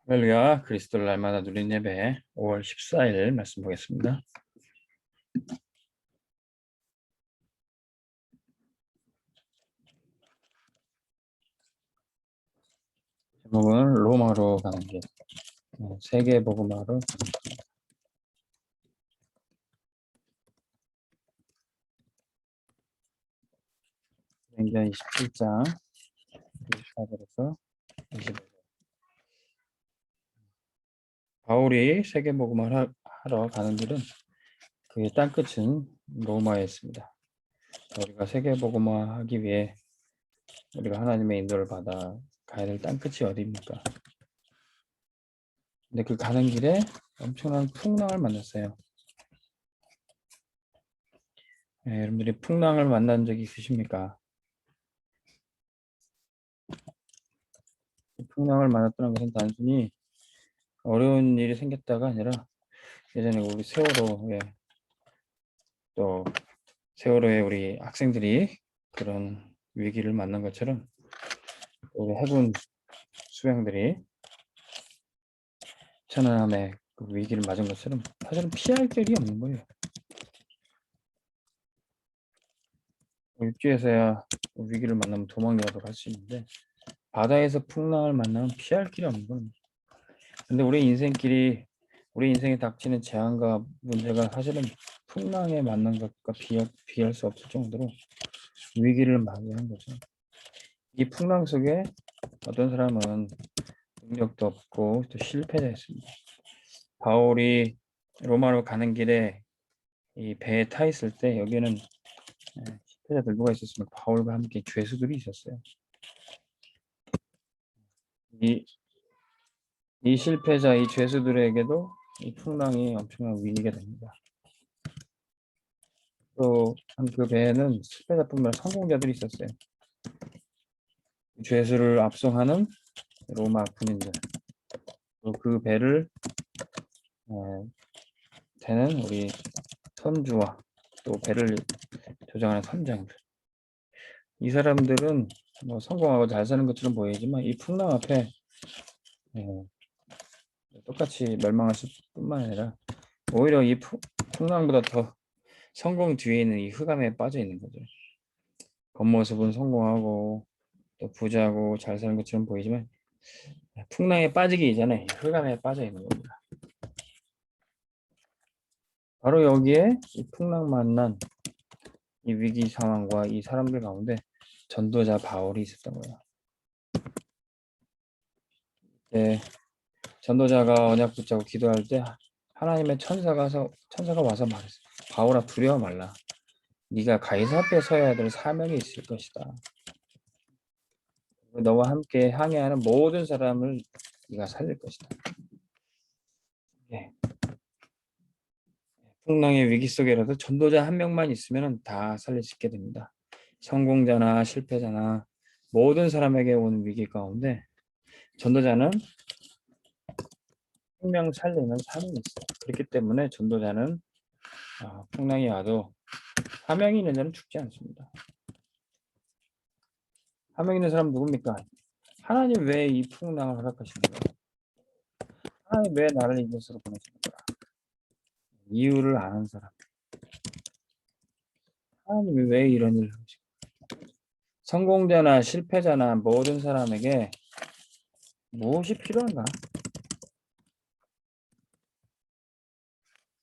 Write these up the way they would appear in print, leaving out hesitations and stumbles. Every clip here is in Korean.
할렐루야, 그리스도를 날마다 누린 예배 5월 14일 말씀 보겠습니다. 제목은 로마로 가는 길, 세계 복음화로. 사도행전 27장 24절에서 25절. 바울이 세계 복음화를 하러 가는 길은 그의 땅끝은 로마에 있습니다. 우리가 세계 복음화하기 위해 우리가 하나님의 인도를 받아 가야 될 땅끝이 어디입니까? 근데 그 가는 길에 엄청난 풍랑을 만났어요. 여러분들이 풍랑을 만난 적이 있으십니까? 풍랑을 만났다는 것은 단순히 어려운 일이 생겼다가 아니라 예전에 우리 세월호에 또 세월호에 우리 학생들이 그런 위기를 만난 것처럼 우리 해군 수병들이 천안함에 그 위기를 맞은 것처럼 사실은 피할 길이 없는 거예요. 육지에서야 위기를 만나면 도망이라도 갈 수 있는데 바다에서 풍랑을 만나면 피할 길이 없는 겁니다. 근데 우리 인생에 닥치는 재앙과 문제가 사실은 풍랑에 만난 것과 비할 수 없을 정도로 위기를 맞이한 거죠. 이 풍랑 속에 어떤 사람은 능력도 없고 또 실패했습니다. 바울이 로마로 가는 길에 이 배에 타 있을 때 여기는 실패자들 누가 있었으면 바울과 함께 죄수들이 있었어요. 이 실패자, 이 죄수들에게도 이 풍랑이 엄청난 위기가 됩니다. 또 그 배에는 실패자뿐만 아니라 성공자들이 있었어요. 죄수를 압송하는 로마 군인들, 또 그 배를 대는 우리 선주와 또 배를 조정하는 선장들, 이 사람들은 뭐 성공하고 잘 사는 것처럼 보이지만 이 풍랑 앞에 똑같이 멸망하실 뿐만 아니라 오히려 이 풍랑보다 더 성공 뒤에 있는 이 흑암에 빠져 있는 거죠. 겉모습은 성공하고 또 부자고 잘 사는 것처럼 보이지만 풍랑에 빠지기 이전에 흑암에 빠져 있는 겁니다. 바로 여기에 이 풍랑 만난 이 위기 상황과 이 사람들 가운데 전도자 바울이 있었던 거예요. 전도자가 언약 붙잡고 기도할 때 하나님의 천사가 와서 말했어요. 바울아, 두려워 말라. 네가 가이사 앞에 서야 될 사명이 있을 것이다. 너와 함께 항해하는 모든 사람을 네가 살릴 것이다. 예. 풍랑의 위기 속에라도 전도자 한 명만 있으면 다 살릴 수 있게 됩니다. 성공자나 실패자나 모든 사람에게 온 위기 가운데 전도자는 생명 살리는 사명이 있어요. 그렇기 때문에 전도자는 풍랑이 와도 사명이 있는 자는 죽지 않습니다. 사명 있는 사람 누굽니까? 하나님 왜 이 풍랑을 허락하시는 거예요? 하나님 왜 나를 이곳으로 보내시는 거야? 이유를 아는 사람. 하나님이 왜 이런 일을 하시는 거야? 성공자나 실패자나 모든 사람에게 무엇이 필요한가?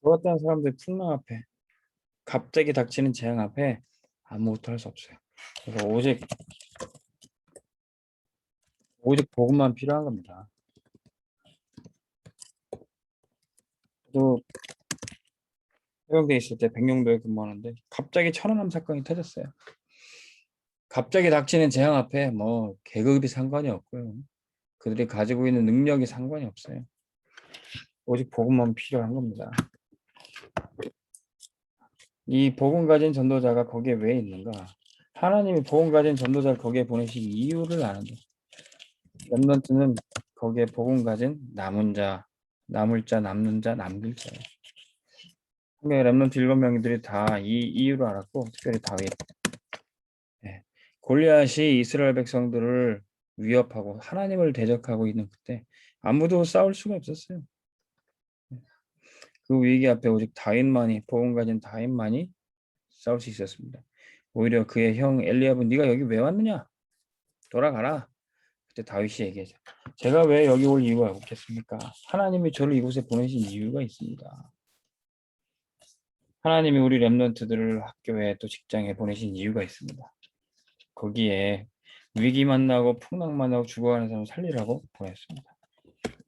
저 같은 사람들 풍랑 앞에 갑자기 닥치는 재앙 앞에 아무것도 할 수 없어요. 그래서 오직 복음만 필요한 겁니다. 또 해병대에 있을 때 백령도에 근무하는데 갑자기 천안함 사건이 터졌어요. 갑자기 닥치는 재앙 앞에 뭐 계급이 상관이 없고요. 그들이 가지고 있는 능력이 상관이 없어요. 오직 복음만 필요한 겁니다. 이 복음 가진 전도자가 거기에 왜 있는가? 하나님이 복음 가진 전도자를 거기에 보내신 이유를 아는데, 렘넌트는 거기에 복음 가진 남은 자, 남을 자, 남는 자, 남길 자예요. 한명의 렘넌트 7명들이 다 이 이유를 알았고, 특별히 다윗. 골리앗이 이스라엘 백성들을 위협하고 하나님을 대적하고 있는 그때 아무도 싸울 수가 없었어요. 그 위기 앞에 오직 다윗만이 복음 가진 다윗만이 싸울 수 있었습니다. 오히려 그의 형 엘리압은 네가 여기 왜 왔느냐? 돌아가라. 그때 다윗이 얘기하죠. 제가 왜 여기 올 이유가 없겠습니까? 하나님이 저를 이곳에 보내신 이유가 있습니다. 하나님이 우리 렘넌트들을 학교에 또 직장에 보내신 이유가 있습니다. 거기에 위기 만나고 풍랑 만나고 죽어가는 사람을 살리라고 보냈습니다.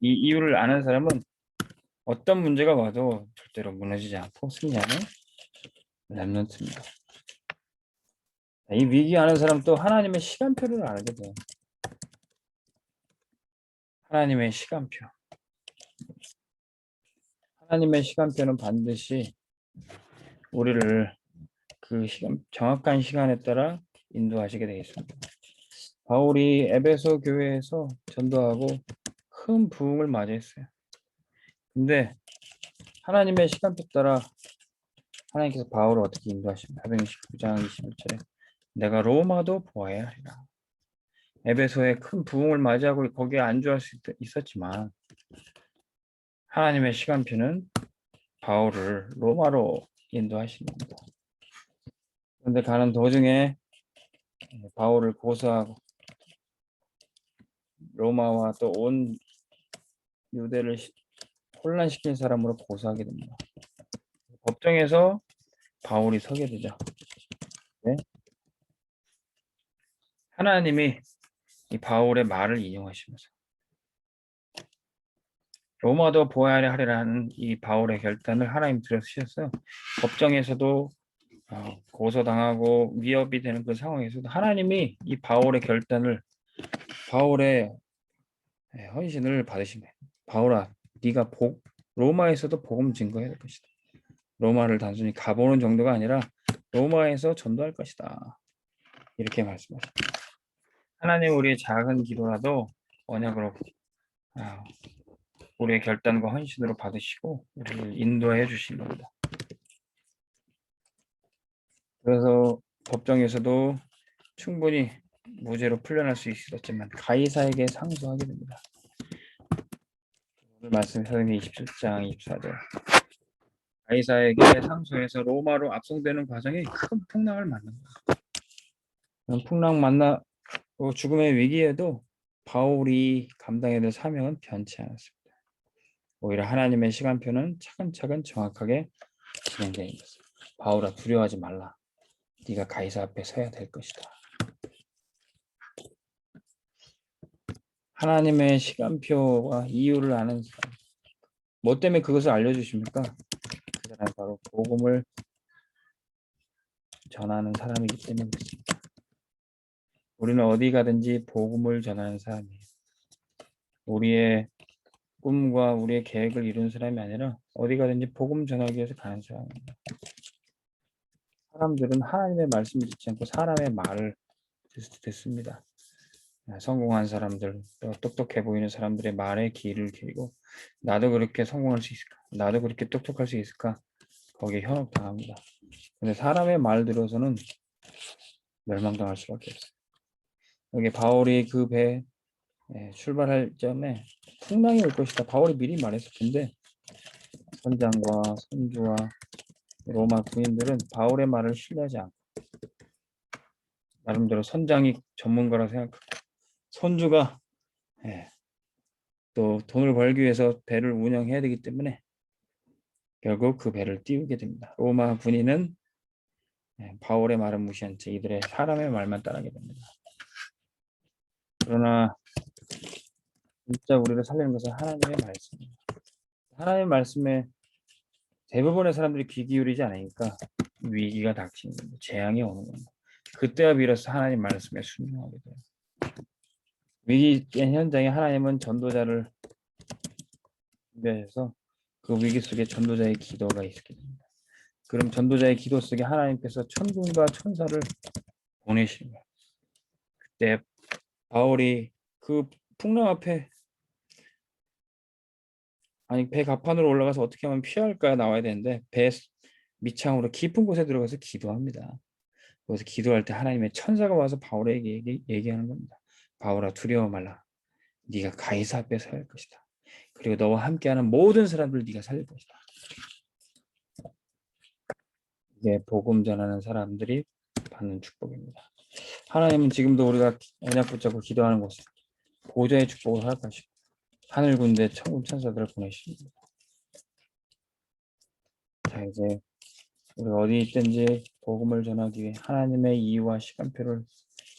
이 이유를 아는 사람은 어떤 문제가 와도 절대로 무너지지 않고 승리하는 렘넌트입니다. 이 위기 아는 사람 또 하나님의 시간표를 알게 돼요. 하나님의 시간표. 하나님의 시간표는 반드시 우리를 그 시간, 정확한 시간에 따라 인도하시게 되어 있습니다. 바울이 에베소 교회에서 전도하고 큰 부흥을 맞이했어요. 근데 하나님의 시간표 따라 하나님께서 바울을 어떻게 인도하십니까? 사도행전 19장 21절에 내가 로마도 보아야 하리라. 에베소에 큰 부흥을 맞이하고 거기에 안주할 수 있었지만 하나님의 시간표는 바울을 로마로 인도하십니다. 그런데 가는 도중에 바울을 고소하고 로마와 또 온 유대를 혼란시킨 사람으로 고소하게 됩니다. 법정에서 바울이 서게 되죠. 네? 하나님이 이 바울의 말을 인용하시면서 로마도 보아야 하리라는 이 바울의 결단을 하나님 들으셨어요. 법정에서도 고소당하고 위협이 되는 그 상황에서도 하나님이 이 바울의 결단을 바울의 헌신을 받으신 거예요. 바울아, 네가 로마에서도 복음 증거해야 될 것이다. 로마를 단순히 가보는 정도가 아니라 로마에서 전도할 것이다. 이렇게 말씀하십니다. 하나님 우리의 작은 기도라도 언약으로 우리의 결단과 헌신으로 받으시고 우리를 인도해 주신 겁니다. 그래서 법정에서도 충분히 무죄로 풀려날 수 있었지만 가이사에게 상소하게 됩니다. 오늘 말씀 사도행전 27장 24절 가이사에게 상소해서 로마로 압송되는 과정에 큰 풍랑을 만난 거예요. 풍랑 만나고 죽음의 위기에도 바울이 감당해야 될 사명은 변치 않았습니다. 오히려 하나님의 시간표는 차근차근 정확하게 진행되는 것입니다. 바울아 두려워하지 말라. 네가 가이사 앞에 서야 될 것이다. 하나님의 시간표와 이유를 아는 사람. 뭐 때문에 그것을 알려주십니까? 그 사람이 바로 복음을 전하는 사람이기 때문에 그렇습니다. 우리는 어디 가든지 복음을 전하는 사람이에요. 우리의 꿈과 우리의 계획을 이루는 사람이 아니라 어디 가든지 복음 전하기 위해서 가는 사람입니다. 사람들은 하나님의 말씀을 듣지 않고 사람의 말을 듣습니다. 성공한 사람들, 또 똑똑해 보이는 사람들의 말에 귀를 기울이고 나도 그렇게 성공할 수 있을까? 나도 그렇게 똑똑할 수 있을까? 거기에 현혹당합니다. 근데 사람의 말 들어서는 멸망당할 수밖에 없어요. 여기 바울이 그 배 출발할 점에 풍랑이 올 것이다. 바울이 미리 말했었는데 선장과 선주와 로마 군인들은 바울의 말을 신뢰하지 않고 나름대로 선장이 전문가라 생각하고 선주가 또 돈을 벌기 위해서 배를 운영해야 되기 때문에 결국 그 배를 띄우게 됩니다. 로마 군인은 바울의 말을 무시한 채 이들의 사람의 말만 따르게 됩니다. 그러나 진짜 우리를 살리는 것은 하나님의 말씀입니다. 하나님의 말씀에 대부분의 사람들이 귀 기울이지 않으니까 위기가 닥치는 겁니다. 재앙이 오는 겁니다. 그때와 비로소 하나님 말씀에 순종하게 돼요. 위기 현장에 하나님은 전도자를 준비하셔서 그 위기 속에 전도자의 기도가 있게 됩니다. 그럼 전도자의 기도 속에 하나님께서 천군과 천사를 보내시는 거예요. 그때 바울이 그 풍랑 앞에 배 갑판으로 올라가서 어떻게 하면 피할까 나와야 되는데 배 밑창으로 깊은 곳에 들어가서 기도합니다. 그래서 기도할 때 하나님의 천사가 와서 바울에게 얘기하는 겁니다. 바울아 두려워 말라. 네가 가이사 앞에 서 할 것이다. 그리고 너와 함께하는 모든 사람들 네가 살릴 것이다. 이게 복음 전하는 사람들이 받는 축복입니다. 하나님은 지금도 우리가 언약 붙잡고 기도하는 곳에 보좌의 축복을 허락하시고 하늘 군대 천군 천사들을 보내십니다. 자, 이제 우리 어디 있든지 복음을 전하기 위해 하나님의 이유와 시간표를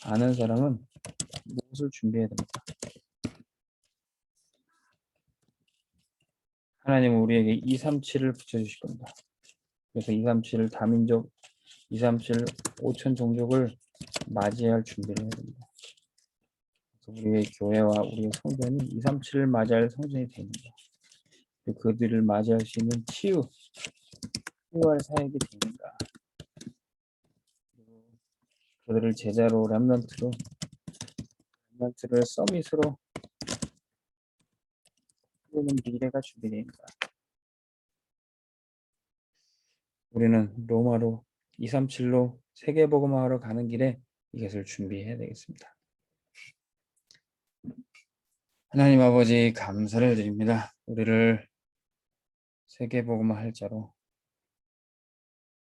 아는 사람은 무엇을 준비해야 됩니까? 하나님은 우리에게 237을 붙여주실 겁니다. 그래서 237을 다민족, 237 5천 종족을 맞이할 준비를 해야 됩니다. 그래서 우리의 교회와 우리의 성전이 237을 맞이할 성전이 됩니다. 그들을 맞이할 수 있는 치유할 사역이 됩니다. 그들을 제자로 렘넌트를 서밋으로 이루는 미래가 준비됩니다. 우리는 로마로 237로 세계복음화하러 가는 길에 이것을 준비해야 되겠습니다. 하나님 아버지 감사를 드립니다. 우리를 세계복음화할 자로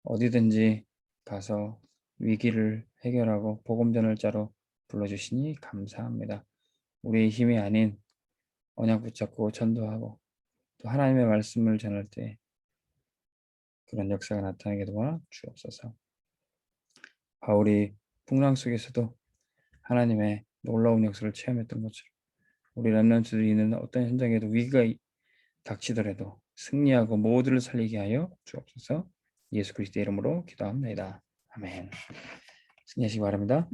어디든지 가서 위기를 해결하고 복음 전할 자로 불러주시니 감사합니다. 우리의 힘이 아닌 언약 붙잡고 전도하고 또 하나님의 말씀을 전할 때 그런 역사가 나타나게 도와 주옵소서. 바울이 풍랑 속에서도 하나님의 놀라운 역사를 체험했던 것처럼 우리 렘넌트들이 있는 어떤 현장에도 위기가 닥치더라도 승리하고 모두를 살리게 하여 주옵소서. 예수 그리스도의 이름으로 기도합니다. 아멘. 승리하시기 바랍니다.